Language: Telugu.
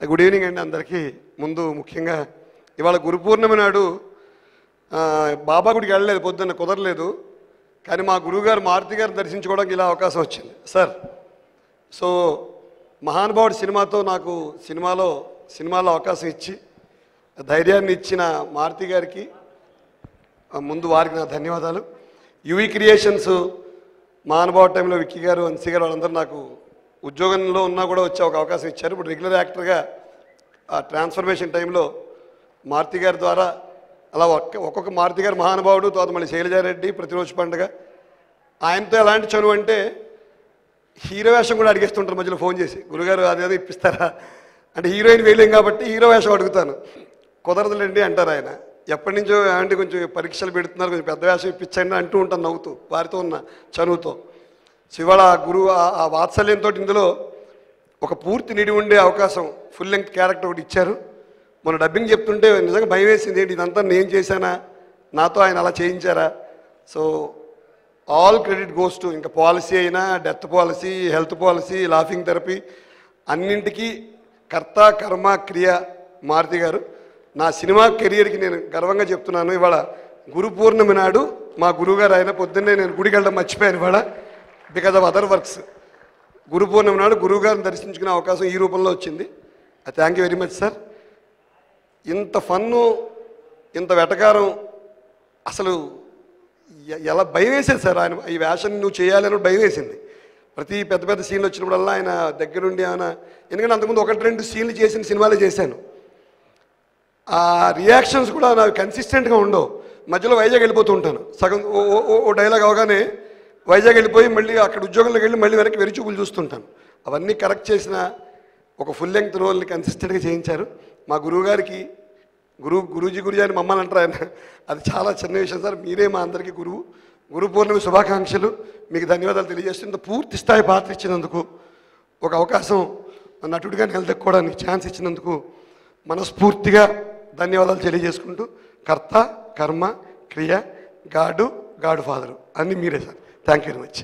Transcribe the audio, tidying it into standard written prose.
గుడ్ ఈవినింగ్ అండి అందరికీ. ముందు ముఖ్యంగా ఇవాళ గురు పూర్ణిమ నాడు బాబా గుడికి వెళ్ళలేదు, పొద్దున్న కుదరలేదు. కానీ మా గురువుగారు మారుతి గారిని దర్శించుకోవడానికి ఇలా అవకాశం వచ్చింది సార్. సో మహానుభావుడు సినిమాతో నాకు సినిమాలో అవకాశం ఇచ్చి ధైర్యాన్ని ఇచ్చిన మారుతి గారికి ముందు వారికి నా ధన్యవాదాలు. యువి క్రియేషన్స్ మహానుభావుడు టైంలో విక్కీ గారు, అన్సీ గారు వాళ్ళందరూ నాకు ఉద్యోగంలో ఉన్నా కూడా వచ్చే ఒక అవకాశం ఇచ్చారు. ఇప్పుడు రెగ్యులర్ యాక్టర్గా ఆ ట్రాన్స్ఫర్మేషన్ టైంలో మారుతి గారి ద్వారా అలా ఒక్కొక్క మారుతి గారు మహానుభావుడు, తర్వాత మళ్ళీ శైలజారెడ్డి, ప్రతిరోజు పండుగ, ఆయనతో ఎలాంటి చనువు అంటే హీరో వేషం కూడా అడిగేస్తుంటారు మధ్యలో ఫోన్ చేసి, గురుగారు అదేదో ఇప్పిస్తారా అంటే హీరోయిన్ వేయలేం కాబట్టి హీరో వేషం అడుగుతాను, కుదరదులేండి అంటారు ఆయన. ఎప్పటి నుంచో అంటే కొంచెం పరీక్షలు పెడుతున్నారు, కొంచెం పెద్ద వేషం ఇప్పించండి అంటూ ఉంటాను నవ్వుతూ వారితో ఉన్న చనువుతో. సో ఇవాళ ఆ గురువు ఆ వాత్సల్యంతో ఇందులో ఒక పూర్తి నిడి ఉండే అవకాశం, ఫుల్ లెంగ్త్ క్యారెక్టర్ ఒకటి ఇచ్చారు. మన డబ్బింగ్ చెప్తుంటే నిజంగా భయం వేసింది, ఏంటి ఇదంతా నేను చేశానా, నాతో ఆయన అలా చేయించారా. So all credit goes to, ఇంకా పాలసీ అయినా, death policy, health policy, laughing therapy, అన్నింటికీ కర్త కర్మ క్రియ మారుతి గారు. నా సినిమా కెరియర్కి నేను గర్వంగా చెప్తున్నాను. ఇవాళ గురు పూర్ణిమ నాడు మా గురువుగారు ఆయన, పొద్దున్నే నేను గుడికి వెళ్ళడం మర్చిపోయాను ఇవాళ because of other works. Guru Purnima నాడు గురువుగారిని దర్శించుకునే అవకాశం ఈ రూపంలో వచ్చింది. Thank you very much sir. ఇంత ఫన్ను, ఇంత వెటకారం, అసలు ఎలా భయం వేసేది సార్. ఆయన ఈ వేషం నువ్వు చేయాలని భయం వేసింది. ప్రతి పెద్ద పెద్ద సీన్లు వచ్చినప్పుడల్లా ఆయన దగ్గరుండి ఆయన, ఎందుకంటే అంతకుముందు 1-2 సీన్లు చేసిన సినిమాలే చేశాను. ఆ రియాక్షన్స్ కూడా నాకు కన్సిస్టెంట్గా ఉండవు. మధ్యలో వైజాగ్ వెళ్ళిపోతూ ఉంటాను, సగం ఓ డైలాగ్ అవగానే వైజాగ్ వెళ్ళిపోయి మళ్ళీ అక్కడ ఉద్యోగంలోకి వెళ్ళి మళ్ళీ వెనక్కి వెరిచూపులు చూస్తుంటాను. అవన్నీ కరెక్ట్ చేసిన ఒక ఫుల్ లెంగ్త్ రోల్ని కన్సిస్టెంట్గా చేయించారు. మా గురువుగారికి గురూజీ అని మమ్మల్ని అంటారు ఆయన, అది చాలా చిన్న విషయం సార్. మీరే మా అందరికీ గురువు. గురు పూర్ణిమ శుభాకాంక్షలు. మీకు ధన్యవాదాలు తెలియజేస్తూ ఇంత పూర్తి స్థాయి పాత్ర ఇచ్చినందుకు, ఒక అవకాశం నటుడిగా నిలదొక్కోవడానికి ఛాన్స్ ఇచ్చినందుకు మనస్ఫూర్తిగా ధన్యవాదాలు తెలియజేసుకుంటూ, కర్త కర్మ క్రియ గాడు ఫాదరు అన్నీ మీరే sir. Thank you very much.